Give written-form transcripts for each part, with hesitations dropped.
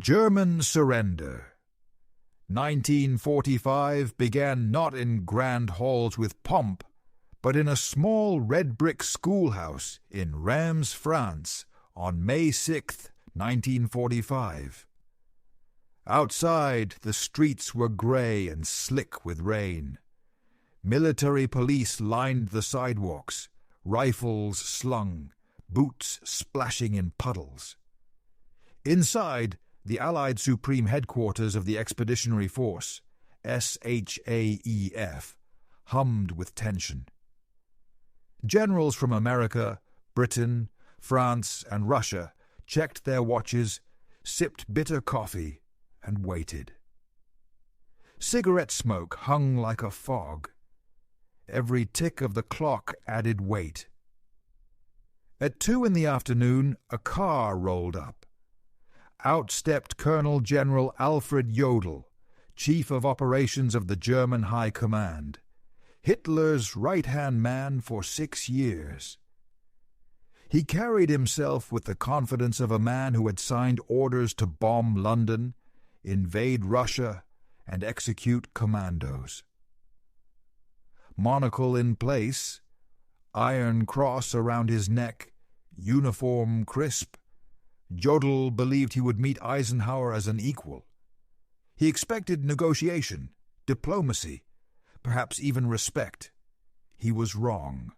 German surrender. 1945 began not in grand halls with pomp, but in a small red-brick schoolhouse in Reims, France, on May 6, 1945. Outside, the streets were grey and slick with rain. Military police lined the sidewalks, rifles slung, boots splashing in puddles. Inside, the Allied Supreme Headquarters of the Expeditionary Force, SHAEF, hummed with tension. Generals from America, Britain, France, and Russia checked their watches, sipped bitter coffee, and waited. Cigarette smoke hung like a fog. Every tick of the clock added weight. At 2 p.m, a car rolled up. Out stepped Colonel General Alfred Jodl, Chief of Operations of the German High Command, Hitler's right-hand man for 6 years. He carried himself with the confidence of a man who had signed orders to bomb London, invade Russia, and execute commandos. Monocle in place, iron cross around his neck, uniform crisp, Jodl believed he would meet Eisenhower as an equal. He expected negotiation, diplomacy, perhaps even respect. He was wrong.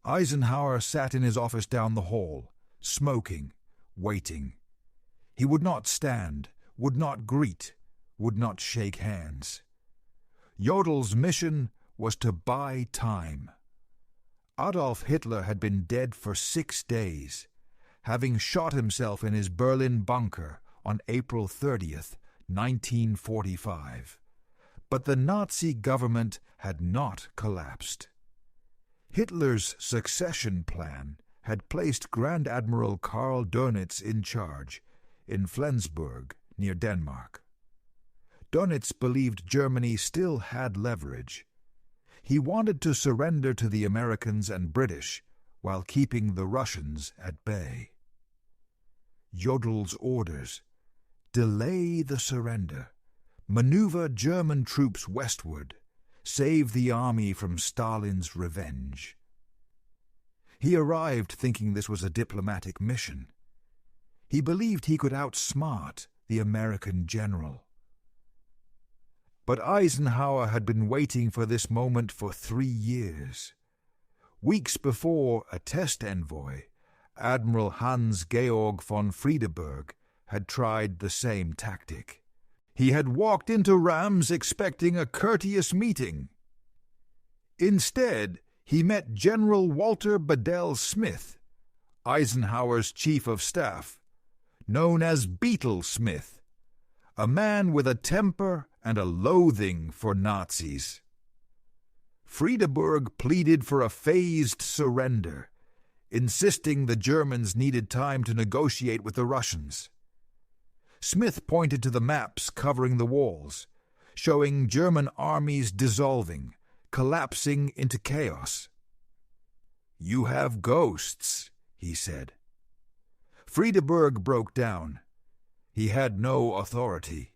Eisenhower sat in his office down the hall, smoking, waiting. He would not stand, would not greet, would not shake hands. Jodl's mission was to buy time. Adolf Hitler had been dead for 6 days, having shot himself in his Berlin bunker on April 30th, 1945. But the Nazi government had not collapsed. Hitler's succession plan had placed Grand Admiral Karl Dönitz in charge in Flensburg, near Denmark. Dönitz believed Germany still had leverage. He wanted to surrender to the Americans and British while keeping the Russians at bay. Jodl's orders: delay the surrender, maneuver German troops westward, save the army from Stalin's revenge. He arrived thinking this was a diplomatic mission. He believed he could outsmart the American general. But Eisenhower had been waiting for this moment for 3 years. Weeks before, a test envoy, Admiral Hans-Georg von Friedeburg, had tried the same tactic. He had walked into Reims expecting a courteous meeting. Instead, he met General Walter Bedell Smith, Eisenhower's chief of staff, known as Bedell Smith, a man with a temper and a loathing for Nazis. Friedeburg pleaded for a phased surrender, insisting the Germans needed time to negotiate with the Russians. Smith pointed to the maps covering the walls, showing German armies dissolving, collapsing into chaos. "You have ghosts," he said. Friedeburg broke down. He had no authority.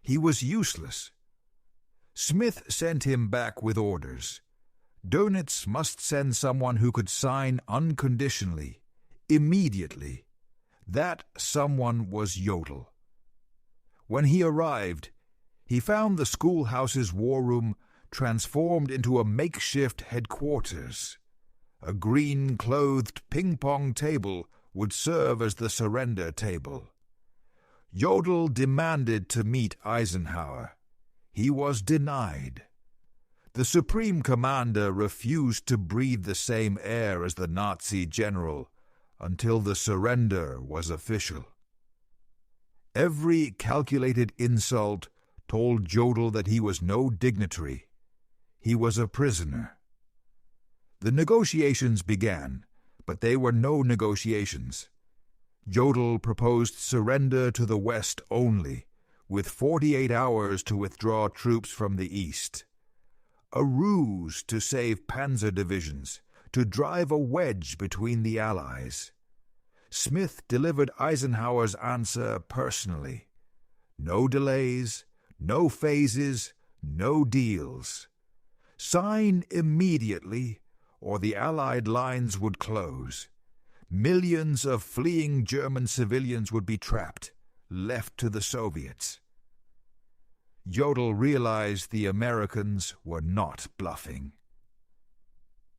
He was useless. Smith sent him back with orders. Dönitz must send someone who could sign unconditionally, immediately. That someone was Jodl. When he arrived, he found the schoolhouse's war room transformed into a makeshift headquarters. A green-clothed ping-pong table would serve as the surrender table. Jodl demanded to meet Eisenhower. He was denied. The Supreme Commander refused to breathe the same air as the Nazi general until the surrender was official. Every calculated insult told Jodl that he was no dignitary. He was a prisoner. The negotiations began, but they were no negotiations. Jodl proposed surrender to the West only, with 48 hours to withdraw troops from the East. A ruse to save panzer divisions, to drive a wedge between the Allies. Smith delivered Eisenhower's answer personally. No delays, no phases, no deals. Sign immediately, or the Allied lines would close. Millions of fleeing German civilians would be trapped, left to the Soviets. Jodl realized the Americans were not bluffing.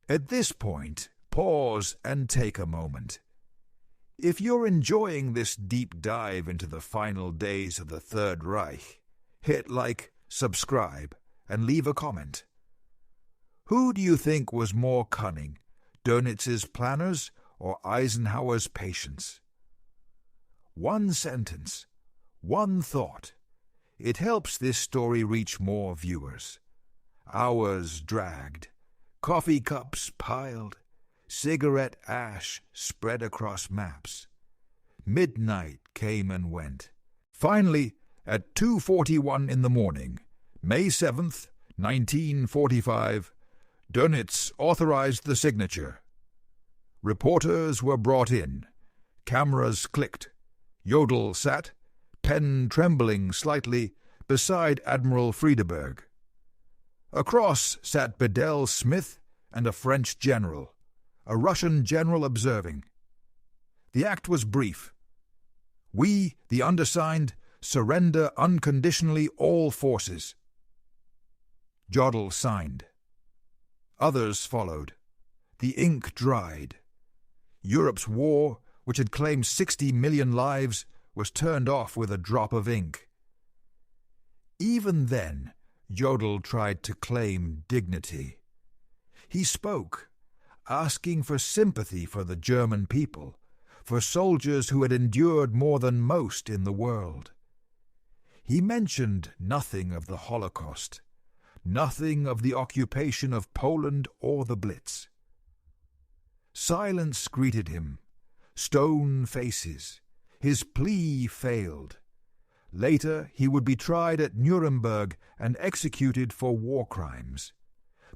At this point, pause and take a moment. If you're enjoying this deep dive into the final days of the Third Reich, hit like, subscribe, and leave a comment. Who do you think was more cunning, Dönitz's planners or Eisenhower's patience? One sentence, one thought. It helps this story reach more viewers. Hours dragged, coffee cups piled, cigarette ash spread across maps. Midnight came and went. Finally, at 2:41 in the morning, May 7th, 1945, Dönitz authorized the signature. Reporters were brought in. Cameras clicked. Jodl sat, pen trembling slightly, beside Admiral Friedeburg. Across sat Bedell Smith and a French general, a Russian general observing. The act was brief. We, the undersigned, surrender unconditionally all forces. Jodl signed. Others followed. The ink dried. Europe's war, which had claimed 60 million lives, was turned off with a drop of ink. Even then, Jodl tried to claim dignity. He spoke, asking for sympathy for the German people, for soldiers who had endured more than most in the world. He mentioned nothing of the Holocaust, nothing of the occupation of Poland or the Blitz. Silence greeted him, stone faces. His plea failed. Later he would be tried at Nuremberg and executed for war crimes.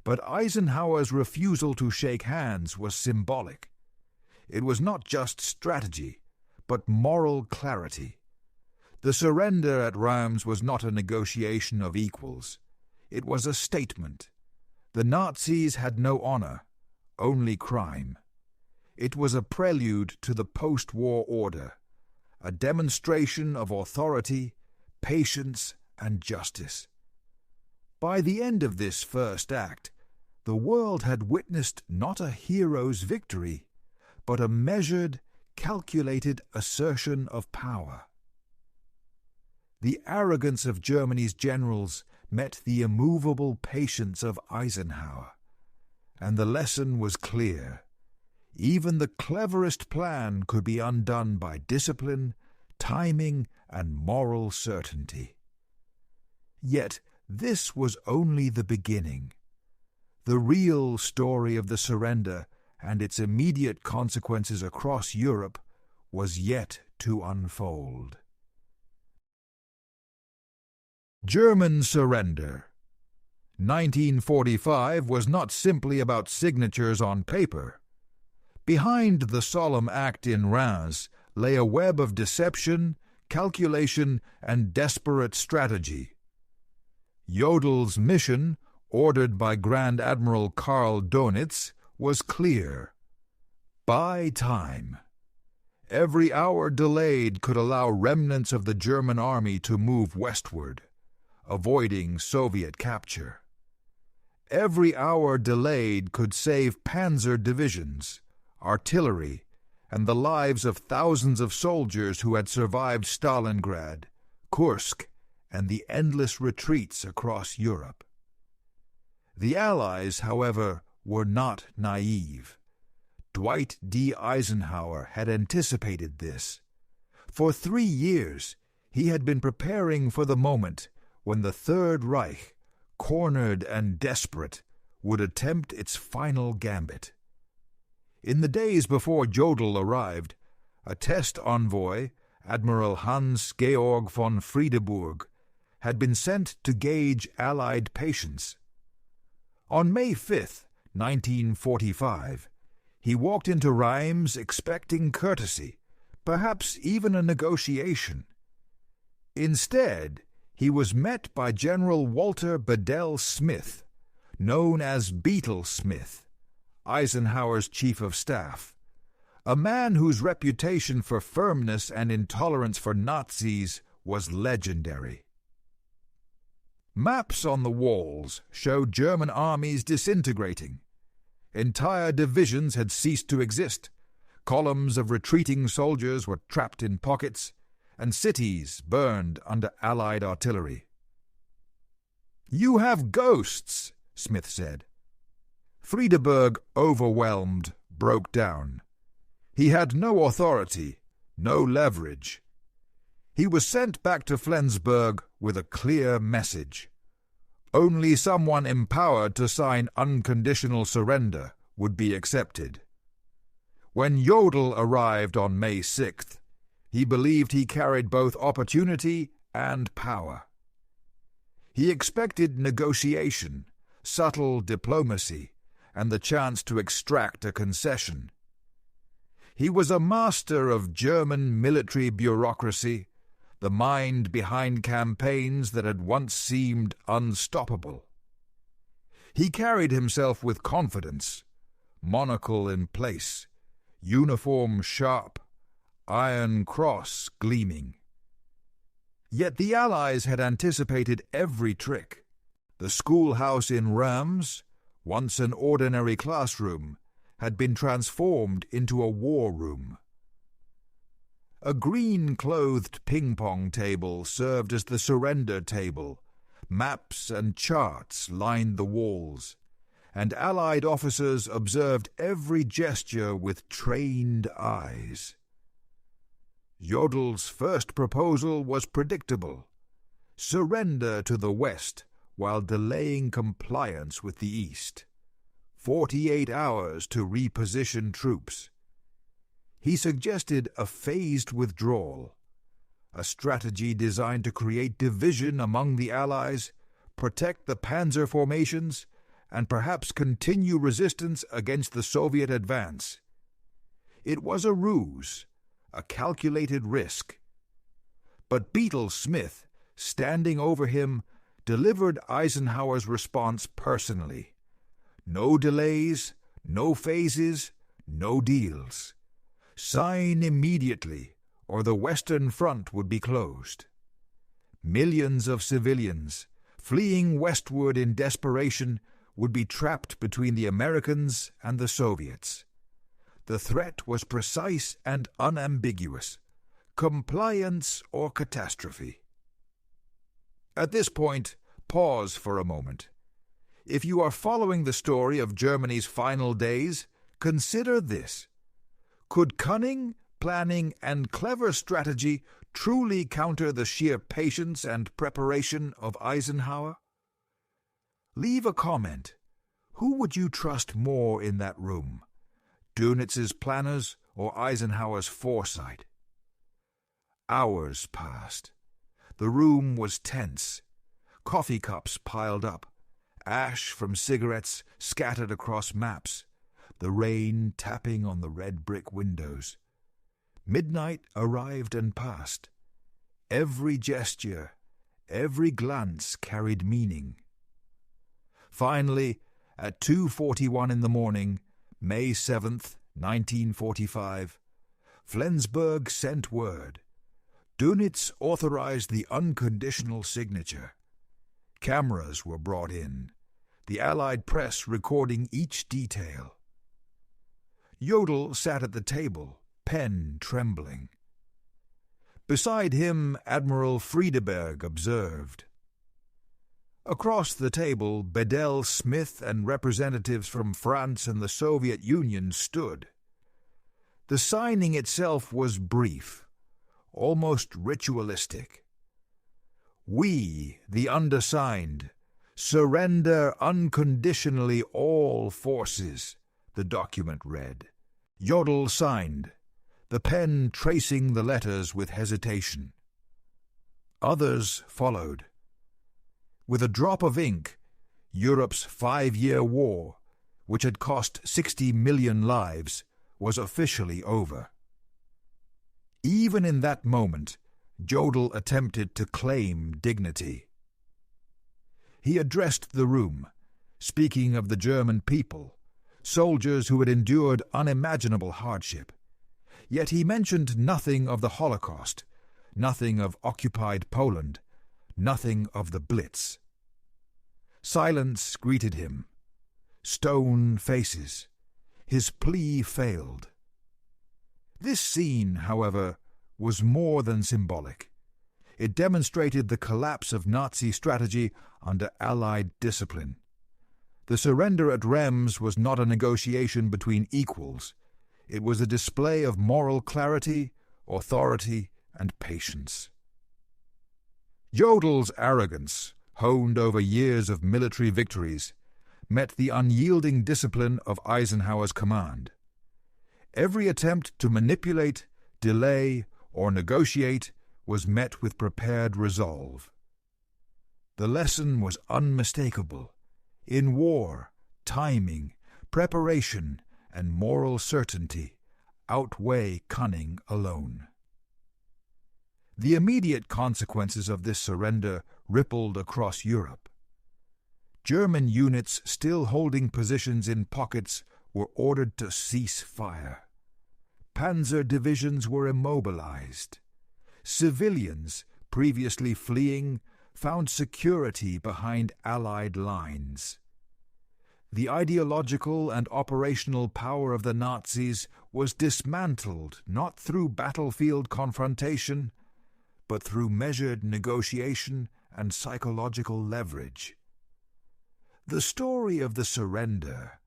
But Eisenhower's refusal to shake hands was symbolic. It was not just strategy, but moral clarity. The surrender at Reims was not a negotiation of equals. It was a statement. The Nazis had no honor, only crime. It was a prelude to the post-war order, a demonstration of authority, patience, and justice. By the end of this first act, the world had witnessed not a hero's victory, but a measured, calculated assertion of power. The arrogance of Germany's generals met the immovable patience of Eisenhower, and the lesson was clear. Even the cleverest plan could be undone by discipline, timing, and moral certainty. Yet this was only the beginning. The real story of the surrender and its immediate consequences across Europe was yet to unfold. German surrender. 1945 was not simply about signatures on paper. Behind the solemn act in Reims lay a web of deception, calculation, and desperate strategy. Jodl's mission, ordered by Grand Admiral Karl Dönitz, was clear. Buy time. Every hour delayed could allow remnants of the German army to move westward, avoiding Soviet capture. Every hour delayed could save panzer divisions, artillery, and the lives of thousands of soldiers who had survived Stalingrad, Kursk, and the endless retreats across Europe. The Allies, however, were not naive. Dwight D. Eisenhower had anticipated this. For 3 years, he had been preparing for the moment when the Third Reich, cornered and desperate, would attempt its final gambit. In the days before Jodl arrived, a test envoy, Admiral Hans-Georg von Friedeburg, had been sent to gauge Allied patience. On May 5, 1945, he walked into Reims expecting courtesy, perhaps even a negotiation. Instead, he was met by General Walter Bedell Smith, known as Bedell Smith, Eisenhower's chief of staff, a man whose reputation for firmness and intolerance for Nazis was legendary. Maps on the walls showed German armies disintegrating. Entire divisions had ceased to exist. Columns of retreating soldiers were trapped in pockets, and cities burned under Allied artillery. "You have ghosts," Smith said. Friedeburg, overwhelmed, broke down. He had no authority, no leverage. He was sent back to Flensburg with a clear message. Only someone empowered to sign unconditional surrender would be accepted. When Jodl arrived on May 6th, he believed he carried both opportunity and power. He expected negotiation, subtle diplomacy, and the chance to extract a concession. He was a master of German military bureaucracy, the mind behind campaigns that had once seemed unstoppable. He carried himself with confidence, monocle in place, uniform sharp, Iron Cross gleaming. Yet the Allies had anticipated every trick. The schoolhouse in Reims, once an ordinary classroom, had been transformed into a war room. A green-clothed ping-pong table served as the surrender table. Maps and charts lined the walls, and Allied officers observed every gesture with trained eyes. Jodl's first proposal was predictable: surrender to the West while delaying compliance with the East. 48 hours to reposition troops. He suggested a phased withdrawal, a strategy designed to create division among the Allies, protect the panzer formations, and perhaps continue resistance against the Soviet advance. It was a ruse, a calculated risk. But Bedell Smith, standing over him, delivered Eisenhower's response personally. No delays, no phases, no deals. Sign immediately, or the Western Front would be closed. Millions of civilians, fleeing westward in desperation, would be trapped between the Americans and the Soviets. The threat was precise and unambiguous: compliance or catastrophe. At this point, pause for a moment. If you are following the story of Germany's final days, consider this. Could cunning, planning, and clever strategy truly counter the sheer patience and preparation of Eisenhower? Leave a comment. Who would you trust more in that room? Dönitz's planners or Eisenhower's foresight? Hours passed. The room was tense. Coffee cups piled up, ash from cigarettes scattered across maps, the rain tapping on the red brick windows. Midnight arrived and passed. Every gesture, every glance carried meaning. Finally, at 2:41 in the morning, May 7th, 1945, Flensburg sent word. Dönitz authorized the unconditional signature. Cameras were brought in, the Allied press recording each detail. Jodl sat at the table, pen trembling. Beside him, Admiral Friedeburg observed. Across the table, Bedell Smith and representatives from France and the Soviet Union stood. The signing itself was brief, almost ritualistic. "We, the undersigned, surrender unconditionally all forces," the document read. Jodl signed, the pen tracing the letters with hesitation. Others followed. With a drop of ink, Europe's 5-year war, which had cost 60 million lives, was officially over. Even in that moment, Jodl attempted to claim dignity. He addressed the room, speaking of the German people, soldiers who had endured unimaginable hardship. Yet he mentioned nothing of the Holocaust, nothing of occupied Poland, nothing of the Blitz. Silence greeted him. Stone faces. His plea failed. This scene, however, was more than symbolic. It demonstrated the collapse of Nazi strategy under Allied discipline. The surrender at Reims was not a negotiation between equals. It was a display of moral clarity, authority, and patience. Jodl's arrogance, honed over years of military victories, met the unyielding discipline of Eisenhower's command. Every attempt to manipulate, delay, or negotiate was met with prepared resolve. The lesson was unmistakable. In war, timing, preparation, and moral certainty outweigh cunning alone. The immediate consequences of this surrender rippled across Europe. German units still holding positions in pockets were ordered to cease fire. Panzer divisions were immobilized. Civilians, previously fleeing, found security behind Allied lines. The ideological and operational power of the Nazis was dismantled not through battlefield confrontation, but through measured negotiation and psychological leverage. The story of the surrender,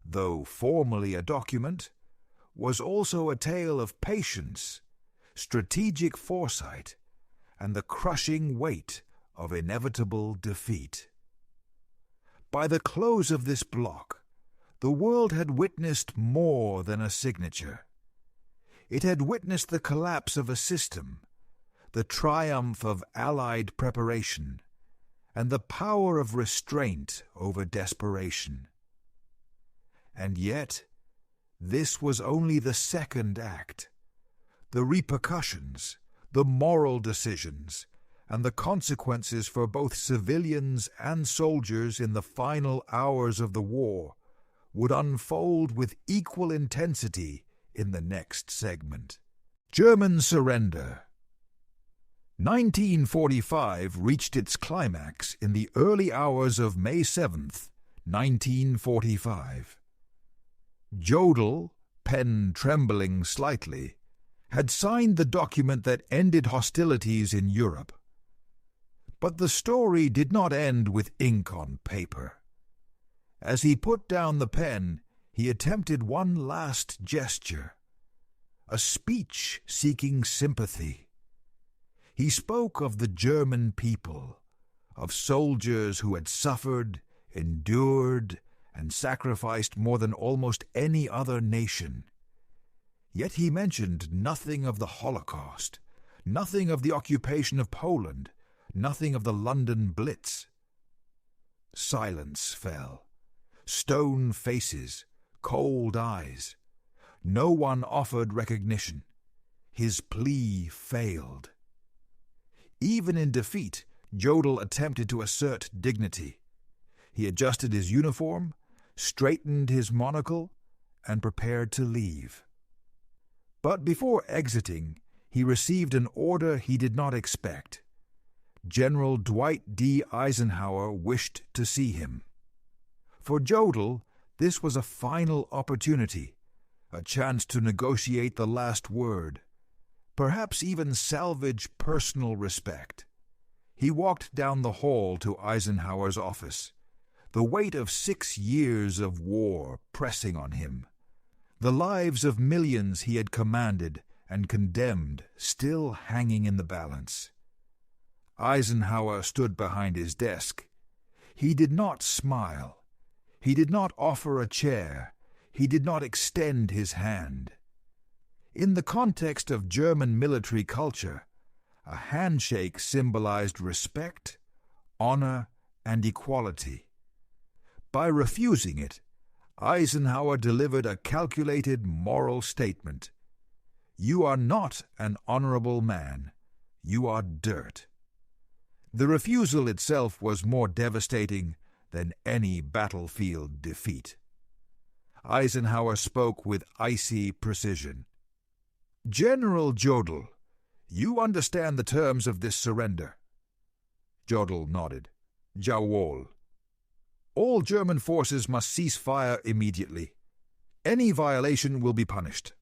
though formally a document, was also a tale of patience, strategic foresight, and the crushing weight of inevitable defeat. By the close of this block, the world had witnessed more than a signature. It had witnessed the collapse of a system, the triumph of Allied preparation, and the power of restraint over desperation. And yet, this was only the second act. The repercussions, the moral decisions, and the consequences for both civilians and soldiers in the final hours of the war would unfold with equal intensity in the next segment. German surrender. 1945 reached its climax in the early hours of May 7th, 1945. Jodl, pen trembling slightly, had signed the document that ended hostilities in Europe. But the story did not end with ink on paper. As he put down the pen, he attempted one last gesture, a speech seeking sympathy. He spoke of the German people, of soldiers who had suffered, endured, and sacrificed more than almost any other nation. Yet he mentioned nothing of the Holocaust, nothing of the occupation of Poland, nothing of the London Blitz. Silence fell. Stone faces, cold eyes. No one offered recognition. His plea failed. Even in defeat, Jodl attempted to assert dignity. He adjusted his uniform, straightened his monocle, and prepared to leave. But before exiting, he received an order he did not expect. General Dwight D. Eisenhower wished to see him. For Jodl, this was a final opportunity, a chance to negotiate the last word, perhaps even salvage personal respect. He walked down the hall to Eisenhower's office, the weight of 6 years of war pressing on him, the lives of millions he had commanded and condemned still hanging in the balance. Eisenhower stood behind his desk. He did not smile. He did not offer a chair. He did not extend his hand. In the context of German military culture, a handshake symbolized respect, honor, and equality. By refusing it, Eisenhower delivered a calculated moral statement. You are not an honorable man. You are dirt. The refusal itself was more devastating than any battlefield defeat. Eisenhower spoke with icy precision. General Jodl, you understand the terms of this surrender? Jodl nodded. Jawohl. All German forces must cease fire immediately. Any violation will be punished.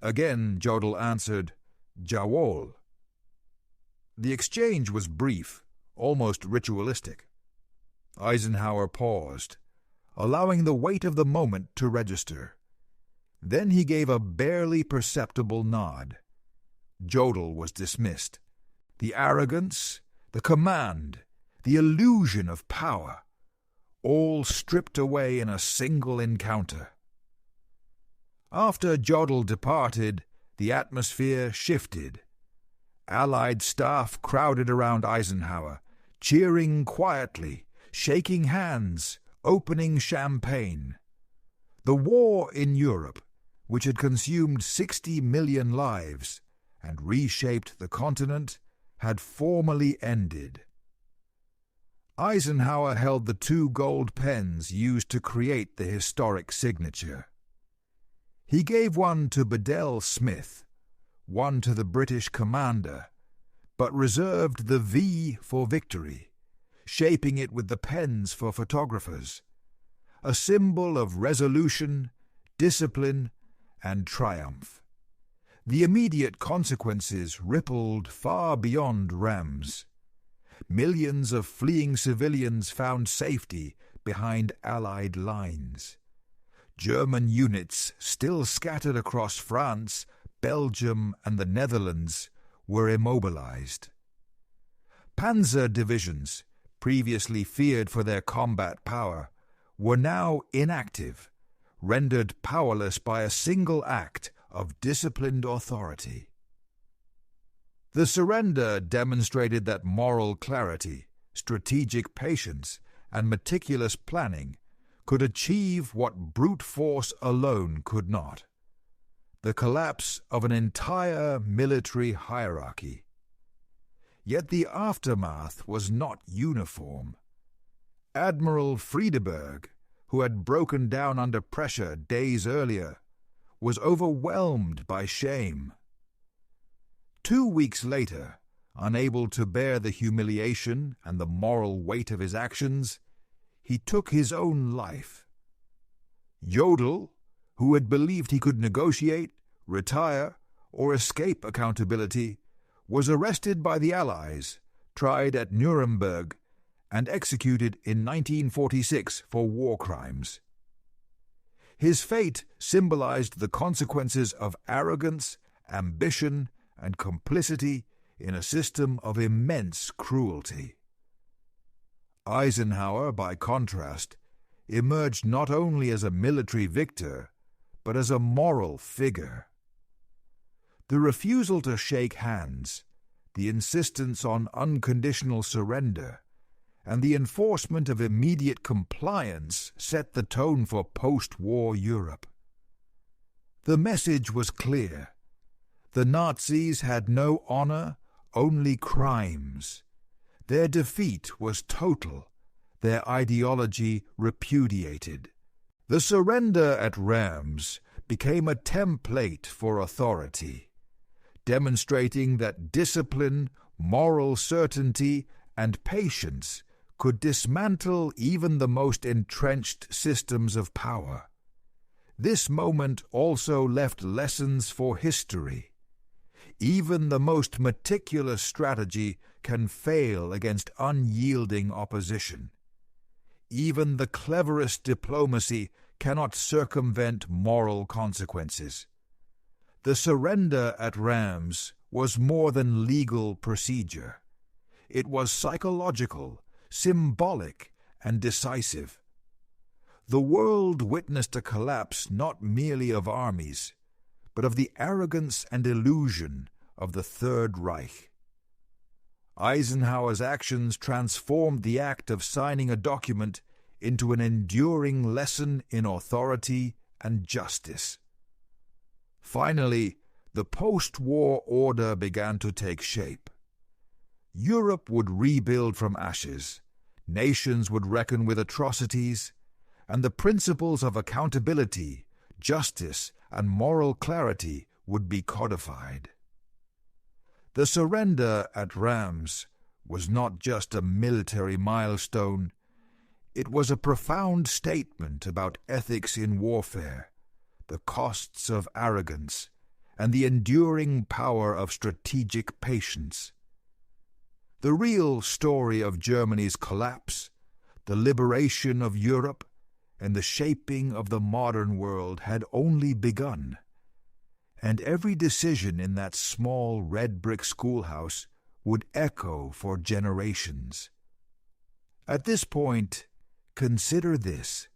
Again Jodl answered, Jawohl. The exchange was brief, almost ritualistic. Eisenhower paused, allowing the weight of the moment to register. Then he gave a barely perceptible nod. Jodl was dismissed. The arrogance, the command, the illusion of power, all stripped away in a single encounter. After Jodl departed, the atmosphere shifted. Allied staff crowded around Eisenhower, cheering quietly, shaking hands, opening champagne. The war in Europe, which had consumed 60 million lives and reshaped the continent, had formally ended. Eisenhower held the 2 gold pens used to create the historic signature. He gave one to Bedell Smith, one to the British commander, but reserved the V for victory, shaping it with the pens for photographers, a symbol of resolution, discipline, and triumph. The immediate consequences rippled far beyond Reims. Millions of fleeing civilians found safety behind Allied lines. German units, still scattered across France, Belgium, and the Netherlands, were immobilized. Panzer divisions, previously feared for their combat power, were now inactive, rendered powerless by a single act of disciplined authority. The surrender demonstrated that moral clarity, strategic patience, and meticulous planning could achieve what brute force alone could not: the collapse of an entire military hierarchy. Yet the aftermath was not uniform. Admiral Friedeburg, who had broken down under pressure days earlier, was overwhelmed by shame. 2 weeks later, unable to bear the humiliation and the moral weight of his actions, he took his own life. Jodl, who had believed he could negotiate, retire, or escape accountability, was arrested by the Allies, tried at Nuremberg, and executed in 1946 for war crimes. His fate symbolized the consequences of arrogance, ambition, and complicity in a system of immense cruelty. Eisenhower, by contrast, emerged not only as a military victor, but as a moral figure. The refusal to shake hands, the insistence on unconditional surrender, and the enforcement of immediate compliance set the tone for post-war Europe. The message was clear. The Nazis had no honor, only crimes. Their defeat was total, their ideology repudiated. The surrender at Reims became a template for authority, demonstrating that discipline, moral certainty, and patience could dismantle even the most entrenched systems of power. This moment also left lessons for history. Even the most meticulous strategy can fail against unyielding opposition. Even the cleverest diplomacy cannot circumvent moral consequences. The surrender at Reims was more than legal procedure. It was psychological, symbolic, and decisive. The world witnessed a collapse not merely of armies, but of the arrogance and illusion of the Third Reich. Eisenhower's actions transformed the act of signing a document into an enduring lesson in authority and justice. Finally, the post-war order began to take shape. Europe would rebuild from ashes, nations would reckon with atrocities, and the principles of accountability, justice, and moral clarity would be codified. The surrender at Reims was not just a military milestone, it was a profound statement about ethics in warfare, the costs of arrogance, and the enduring power of strategic patience. The real story of Germany's collapse, the liberation of Europe, and the shaping of the modern world had only begun, and every decision in that small red brick schoolhouse would echo for generations. At this point, consider this.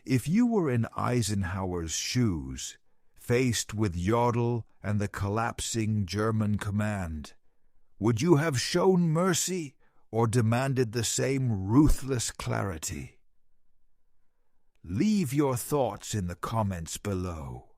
If you were in Eisenhower's shoes, faced with Jodl and the collapsing German command, would you have shown mercy or demanded the same ruthless clarity? Leave your thoughts in the comments below.